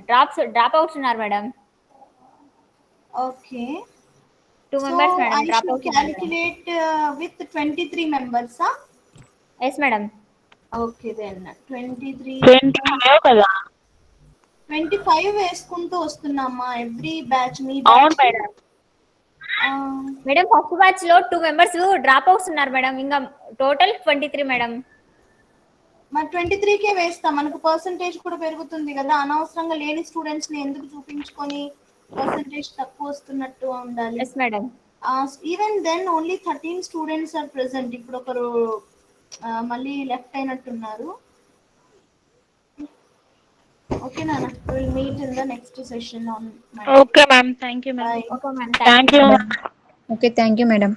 Speaker 6: డ్రాప్ అవుట్స్ ఉన్నారు madam.
Speaker 1: Okay.
Speaker 6: 2
Speaker 1: so
Speaker 6: members madam
Speaker 1: I
Speaker 6: drop
Speaker 1: should
Speaker 6: outs ఉన్నారు madam.
Speaker 1: Calculate with 23 members.
Speaker 6: Yes madam.
Speaker 1: Okay then 23
Speaker 4: 25 కదా?
Speaker 1: 25 వేసుకుంటూ వస్తున్నామ్మా ఎవ్రీ బ్యాచ్. మీ
Speaker 4: అవును
Speaker 1: batch
Speaker 4: madam.
Speaker 6: Madam first batch లో 2 మెంబర్స్ డ్రాప్ అవుట్స్ ఉన్నారు madam. ఇంకా టోటల్ 23 మేడం.
Speaker 1: మరి 23కే వేస్తాం, మనకు పర్సంటేజ్ కూడా పెరుగుతుంది కదా. అనవసరంగా లేని స్టూడెంట్స్ ని ఎందుకు చూపించుకొని పర్సంటేజ్ తక్కువ వస్తున్నట్టు ఉండాలి.
Speaker 6: Yes madam.
Speaker 1: Even then only 13 students are present. ఇప్పుడు ఒకరు మళ్ళీ లెఫ్ట్ అయినట్టున్నారు. ఓకే నాన్న, will meet in the next session on
Speaker 2: okay ma'am, thank you ma'am.
Speaker 1: Bye.
Speaker 6: Okay ma'am.
Speaker 4: Thank you.
Speaker 7: Okay, thank you, madam.